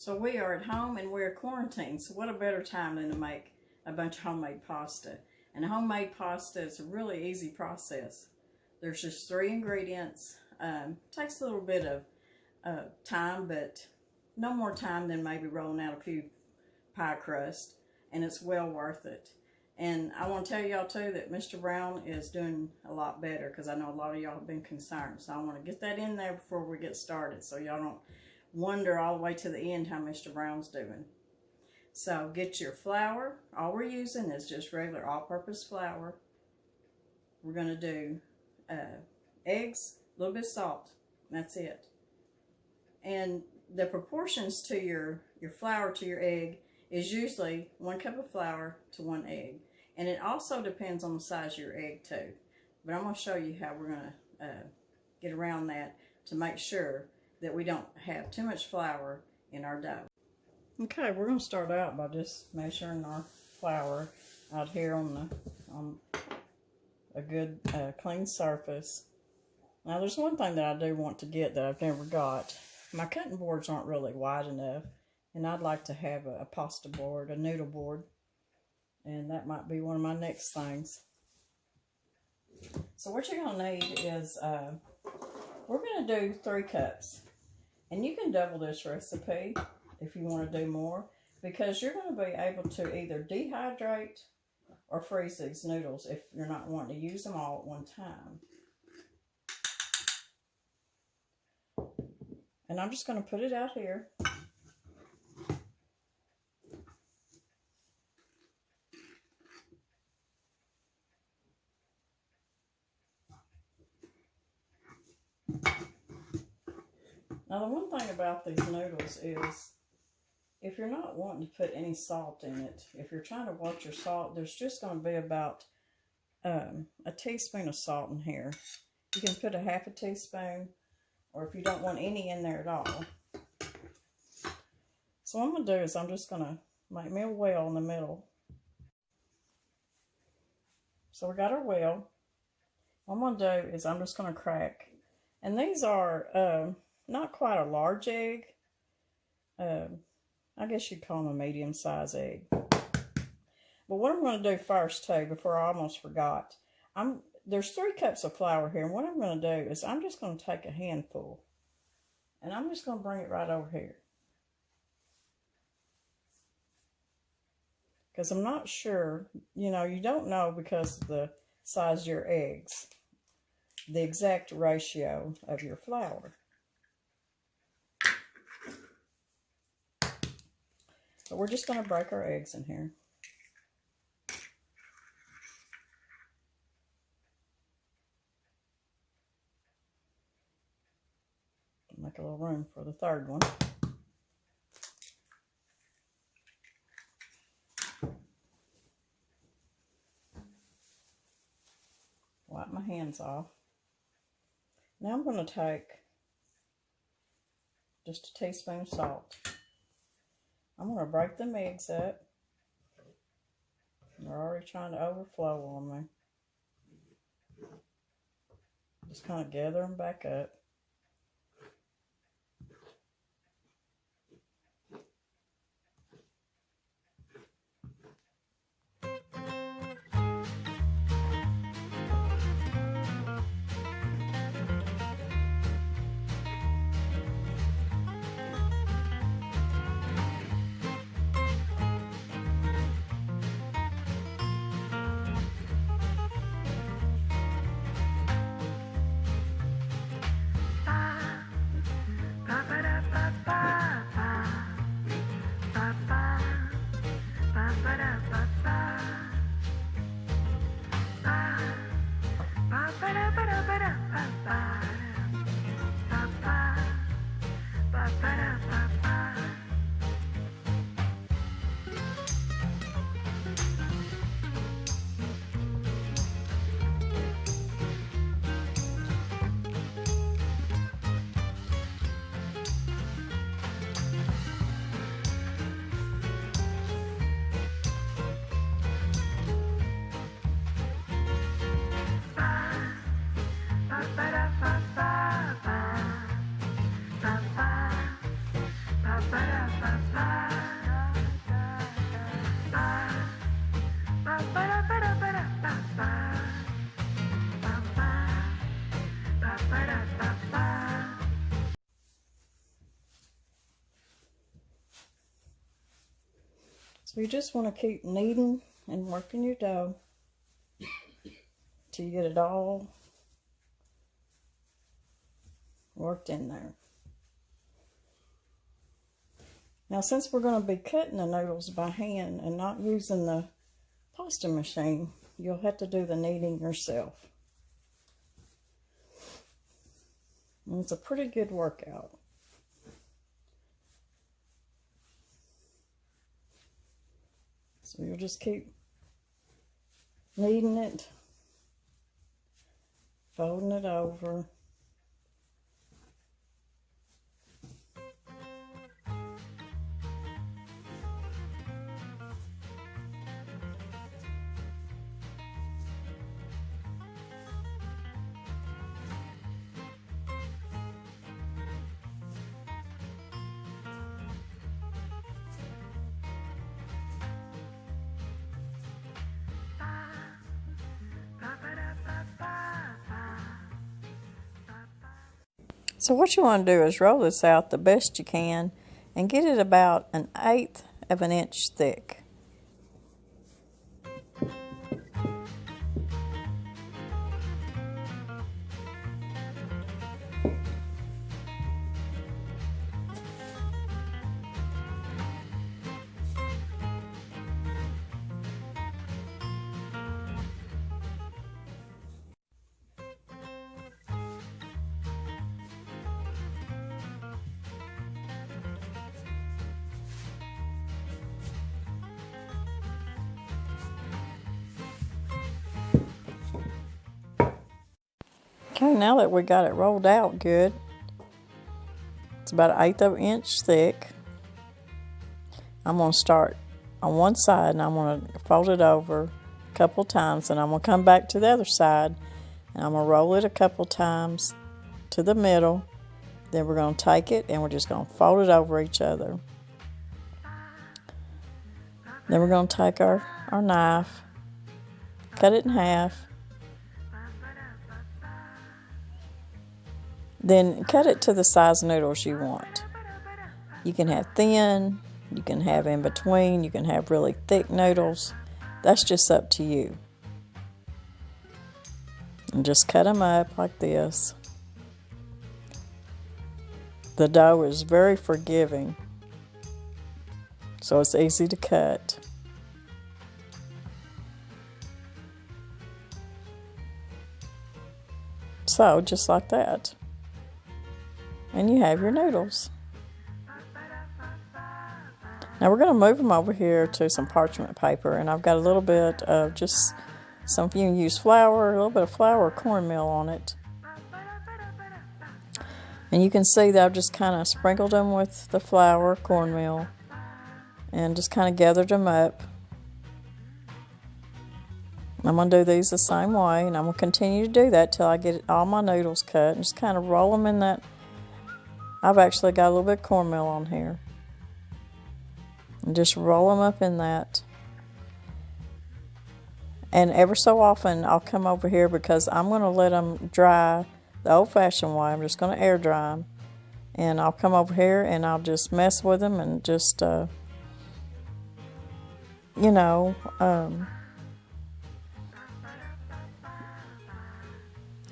So we are at home and we're quarantined, so what a better time than to make a bunch of homemade pasta. And homemade pasta is a really easy process. There's just 3 ingredients. Takes a little bit of time, but no more time than maybe rolling out a few pie crust, and it's well worth it. And I want to tell y'all too that Mr. Brown is doing a lot better, because I know a lot of y'all have been concerned. So I want to get that in there before we get started, so y'all don't wonder all the way to the end how Mr. Brown's doing. So get your flour. All we're using is just regular all-purpose flour. We're going to do eggs, a little bit of salt. That's it. And the proportions to your flour to your egg is usually 1 cup of flour to 1 egg. And it also depends on the size of your egg too. But I'm going to show you how we're going to get around that to make sure that we don't have too much flour in our dough. Okay, we're going to start out by just measuring our flour out here on a good clean surface. Now there's one thing that I do want to get that I've never got. My cutting boards aren't really wide enough, and I'd like to have a pasta board, a noodle board, and that might be one of my next things. So what you're going to need is, we're going to do 3 cups. And you can double this recipe if you want to do more, because you're going to be able to either dehydrate or freeze these noodles if you're not wanting to use them all at one time. And I'm just going to put it out here. Now the one thing about these noodles is, if you're not wanting to put any salt in it, if you're trying to watch your salt, there's just going to be about a teaspoon of salt in here. You can put a half a teaspoon, or if you don't want any in there at all. So what I'm going to do is I'm just going to make me a well in the middle. So we got our well. What I'm going to do is I'm just going to crack. And these are not quite a large egg. I guess you'd call them a medium-sized egg. But what I'm going to do first, too, before I almost forgot, there's 3 cups of flour here, and what I'm going to do is I'm just going to take a handful, and I'm just going to bring it right over here. Because I'm not sure, you know, you don't know because of the size of your eggs, the exact ratio of your flour. But we're just going to break our eggs in here. Make a little room for the 3rd one. Wipe my hands off. Now I'm going to take just a teaspoon of salt. I'm going to break them eggs up. They're already trying to overflow on me. Just kind of gather them back up. So you just want to keep kneading and working your dough till you get it all worked in there. Now, since we're going to be cutting the noodles by hand and not using the pasta machine, you'll have to do the kneading yourself. And it's a pretty good workout. So you'll just keep kneading it, folding it over. So what you want to do is roll this out the best you can and get it about 1/8 of an inch thick. Okay, now that we got it rolled out good, it's about 1/8 of an inch thick. I'm going to start on one side and I'm going to fold it over a couple times, and I'm going to come back to the other side and I'm going to roll it a couple times to the middle. Then we're going to take it and we're just going to fold it over each other. Then we're going to take our knife, cut it in half. Then cut it to the size noodles you want. You can have thin, you can have in between, you can have really thick noodles. That's just up to you. And just cut them up like this. The dough is very forgiving, so it's easy to cut. So, just like that. And you have your noodles. Now we're going to move them over here to some parchment paper, and I've got a little bit of just some, if you use flour, a little bit of flour or cornmeal on it. And you can see that I've just kind of sprinkled them with the flour, cornmeal, and just kind of gathered them up. I'm going to do these the same way, and I'm going to continue to do that till I get all my noodles cut, and just kind of roll them in that. I've actually got a little bit of cornmeal on here. And just roll them up in that. And ever so often I'll come over here because I'm going to let them dry the old-fashioned way. I'm just going to air dry them. And I'll come over here and I'll just mess with them and just,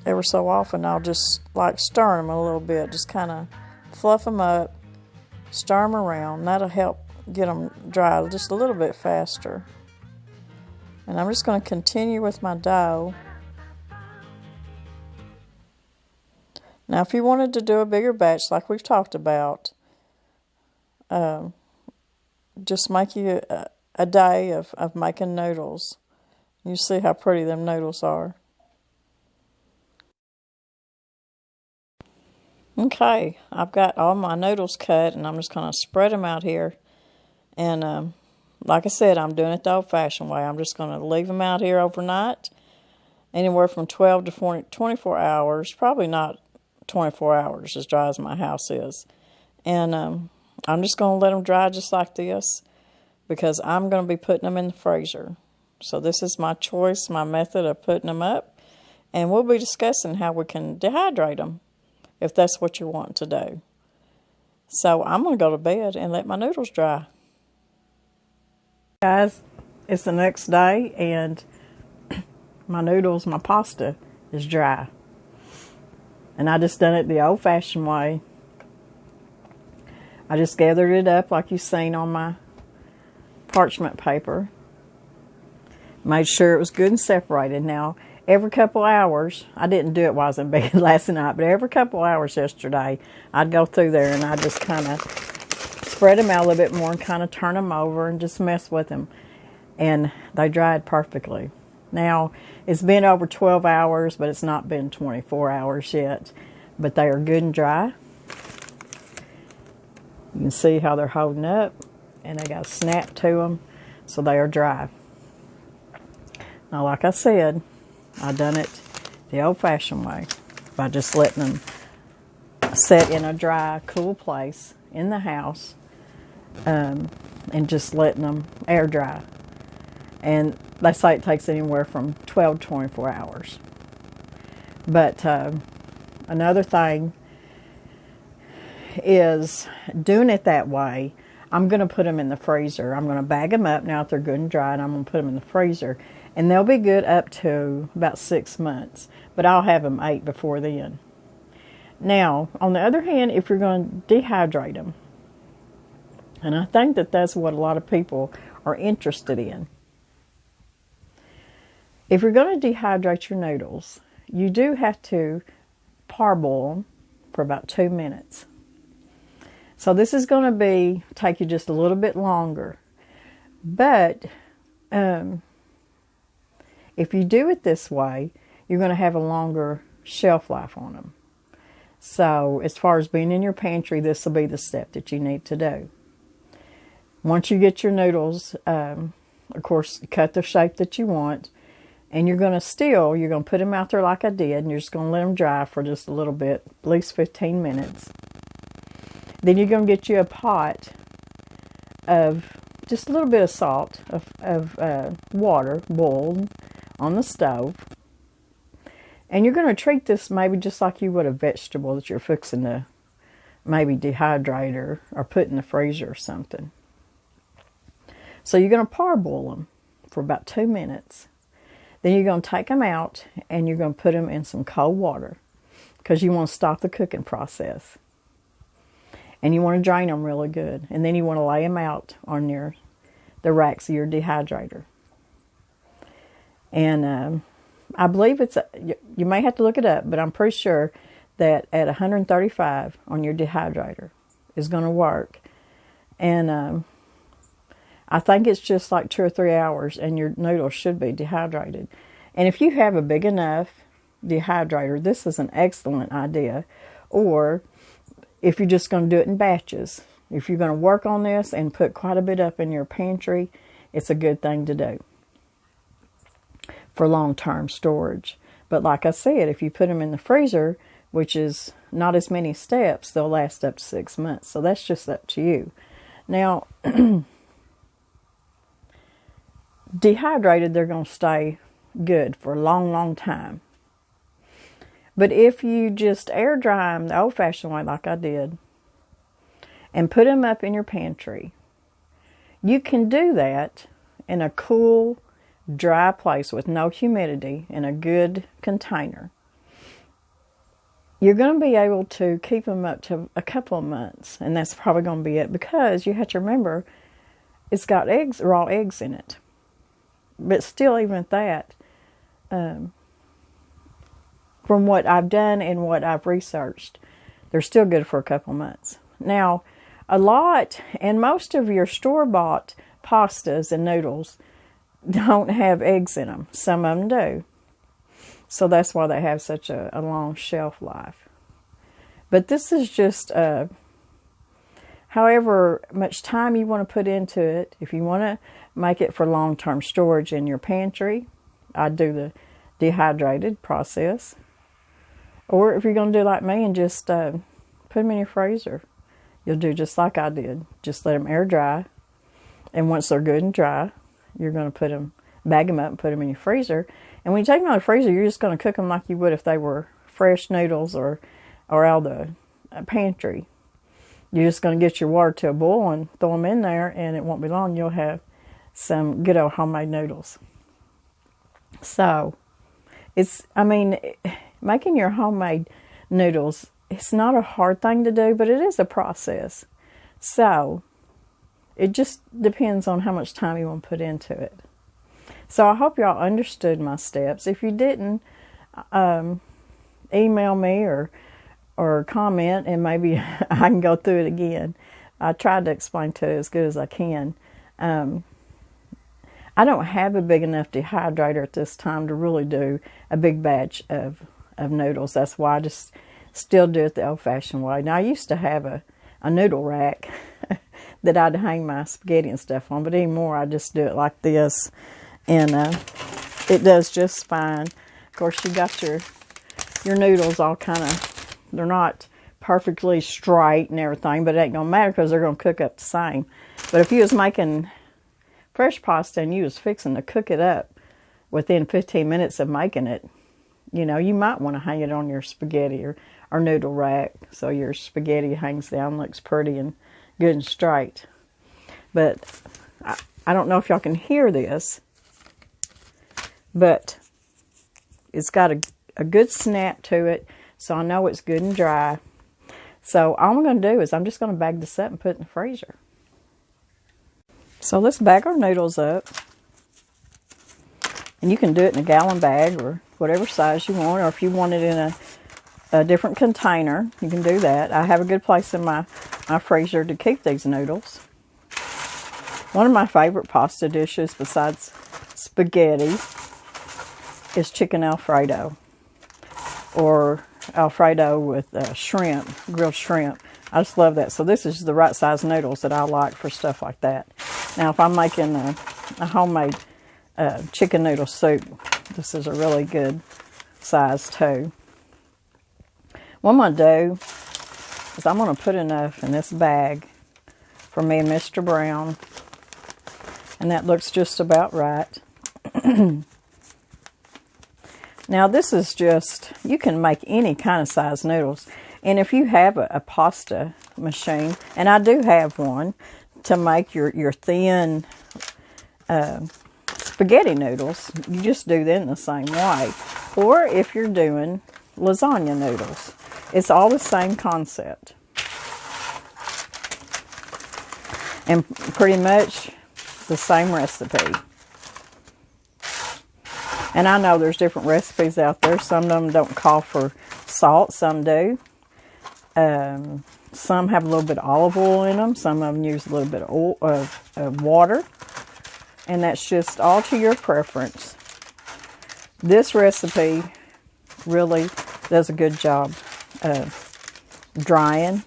every so often I'll just like stir them a little bit, just kind of fluff them up, stir them around. That'll help get them dry just a little bit faster. And I'm just going to continue with my dough. Now, if you wanted to do a bigger batch like we've talked about, just make you a day of making noodles. You see how pretty them noodles are. Okay, I've got all my noodles cut, and I'm just going to spread them out here. And like I said, I'm doing it the old-fashioned way. I'm just going to leave them out here overnight, anywhere from 12 to 24 hours. Probably not 24 hours, as dry as my house is. And I'm just going to let them dry just like this, because I'm going to be putting them in the freezer. So this is my choice, my method of putting them up. And we'll be discussing how we can dehydrate them, if that's what you want to do. So I'm going to go to bed and let my noodles dry. Guys, it's the next day and my noodles, my pasta is dry. And I just done it the old-fashioned way. I just gathered it up like you've seen on my parchment paper. Made sure it was good and separated. Now, every couple hours, I didn't do it while I was in bed last night, but every couple hours yesterday, I'd go through there and I'd just kind of spread them out a little bit more and kind of turn them over and just mess with them. And they dried perfectly. Now, it's been over 12 hours, but it's not been 24 hours yet. But they are good and dry. You can see how they're holding up, and they got a snap to them, so they are dry. Now, like I said, I done it the old-fashioned way by just letting them set in a dry, cool place in the house, and just letting them air dry. And they say it takes anywhere from 12 to 24 hours. But another thing is doing it that way. I'm going to put them in the freezer. I'm going to bag them up now that they're good and dry, and I'm going to put them in the freezer. And they'll be good up to about 6 months. But I'll have them 8 before then. Now, on the other hand, if you're going to dehydrate them, and I think that that's what a lot of people are interested in. If you're going to dehydrate your noodles, you do have to parboil them for about 2 minutes. So this is going to take you just a little bit longer. But if you do it this way, you're going to have a longer shelf life on them. So as far as being in your pantry, this will be the step that you need to do. Once you get your noodles, of course, cut the shape that you want. And you're going to put them out there like I did, and you're just going to let them dry for just a little bit, at least 15 minutes. Then you're going to get you a pot of just a little bit of salt, of water boiled on the stove. And you're going to treat this maybe just like you would a vegetable that you're fixing to maybe dehydrate or put in the freezer or something. So you're going to parboil them for about 2 minutes. Then you're going to take them out and you're going to put them in some cold water because you want to stop the cooking process. And you want to drain them really good. And then you want to lay them out on the racks of your dehydrator. And I believe you may have to look it up, but I'm pretty sure that at 135 on your dehydrator is going to work. And I think it's just like 2 or 3 hours and your noodles should be dehydrated. And if you have a big enough dehydrator, this is an excellent idea. Or if you're just going to do it in batches, if you're going to work on this and put quite a bit up in your pantry, it's a good thing to do for long-term storage. But like I said, if you put them in the freezer, which is not as many steps, they'll last up to 6 months. So that's just up to you. Now, dehydrated, they're going to stay good for a long, long time. But if you just air dry them the old-fashioned way like I did and put them up in your pantry, you can do that in a cool, dry place with no humidity in a good container. You're going to be able to keep them up to a couple of months, and that's probably going to be it because you have to remember it's got raw eggs in it. But still, even at that, from what I've done and what I've researched, they're still good for a couple months. Now, most of your store-bought pastas and noodles don't have eggs in them. Some of them do. So that's why they have such a long shelf life. But this is just however much time you want to put into it. If you want to make it for long-term storage in your pantry, I'd do the dehydrated process. Or if you're going to do like me and just put them in your freezer, you'll do just like I did. Just let them air dry. And once they're good and dry, you're going to bag them up and put them in your freezer. And when you take them out of the freezer, you're just going to cook them like you would if they were fresh noodles or out of the pantry. You're just going to get your water to a boil and throw them in there, and it won't be long. You'll have some good old homemade noodles. So, I mean, making your homemade noodles, it's not a hard thing to do, but it is a process. So, it just depends on how much time you want to put into it. So, I hope y'all understood my steps. If you didn't, email me or comment, and maybe I can go through it again. I tried to explain to it as good as I can. I don't have a big enough dehydrator at this time to really do a big batch of noodles. That's why I just still do it the old-fashioned way. Now, I used to have a noodle rack that I'd hang my spaghetti and stuff on, but anymore I just do it like this, and it does just fine. Of course, you got your noodles all kind of, they're not perfectly straight and everything, but it ain't gonna matter because they're gonna cook up the same. But if you was making fresh pasta and you was fixing to cook it up within 15 minutes of making it, you know, you might want to hang it on your spaghetti or noodle rack so your spaghetti hangs down, looks pretty and good and straight. But I don't know if y'all can hear this, but it's got a good snap to it, so I know it's good and dry. So all I'm going to do is I'm just going to bag this up and put it in the freezer. So let's bag our noodles up. And you can do it in a gallon bag or whatever size you want, or if you want it in a different container, you can do that. I have a good place in my freezer to keep these noodles. One of my favorite pasta dishes besides spaghetti is chicken Alfredo, or Alfredo with shrimp, grilled shrimp. I just love that. So this is the right size noodles that I like for stuff like that. Now, if I'm making a homemade chicken noodle soup, this is a really good size too. What I'm going to do is I'm going to put enough in this bag for me and Mr. Brown. And that looks just about right. Now, this is just, you can make any kind of size noodles. And if you have a pasta machine, and I do have one, to make your thin spaghetti noodles, you just do them the same way. Or if you're doing lasagna noodles, it's all the same concept. And pretty much the same recipe. And I know there's different recipes out there. Some of them don't call for salt, some do. Some have a little bit of olive oil in them. Some of them use a little bit of oil, of water. And that's just all to your preference. This recipe really does a good job of drying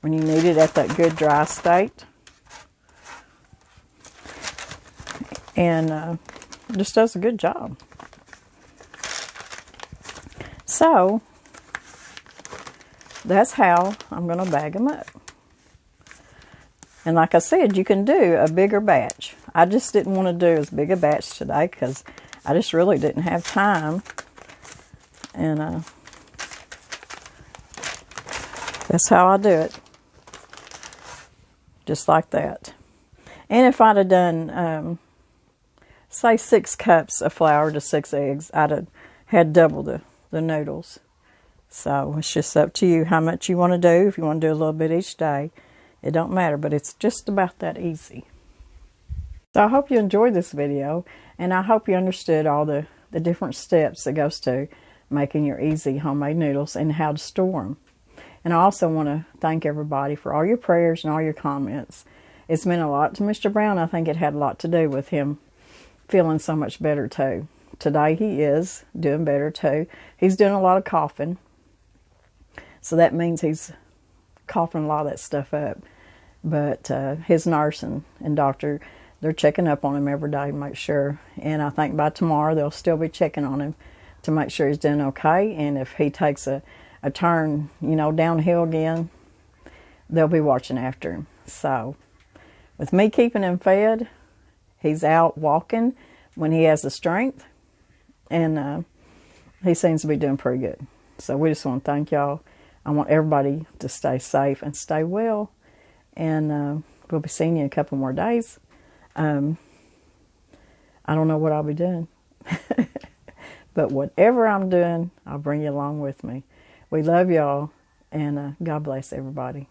when you need it at that good dry state. And just does a good job. So, that's how I'm going to bag them up. And like I said, you can do a bigger batch. I just didn't want to do as big a batch today because I just really didn't have time. And that's how I do it. Just like that. And if I'd have done, say 6 cups of flour to 6 eggs, I'd have had double the noodles. So it's just up to you how much you want to do. If you want to do a little bit each day, it don't matter, but it's just about that easy. So I hope you enjoyed this video, and I hope you understood all the different steps that goes to making your easy homemade noodles and how to store them. And I also want to thank everybody for all your prayers and all your comments. It's meant a lot to Mr. Brown. I think it had a lot to do with him feeling so much better too. Today he is doing better too. He's doing a lot of coughing. So that means he's coughing a lot of that stuff up. But his nurse and doctor, they're checking up on him every day to make sure. And I think by tomorrow they'll still be checking on him to make sure he's doing okay. And if he takes a turn, you know, downhill again, they'll be watching after him. So with me keeping him fed, he's out walking when he has the strength. And he seems to be doing pretty good. So we just want to thank y'all. I want everybody to stay safe and stay well. And we'll be seeing you in a couple more days. I don't know what I'll be doing. But whatever I'm doing, I'll bring you along with me. We love y'all, and God bless everybody.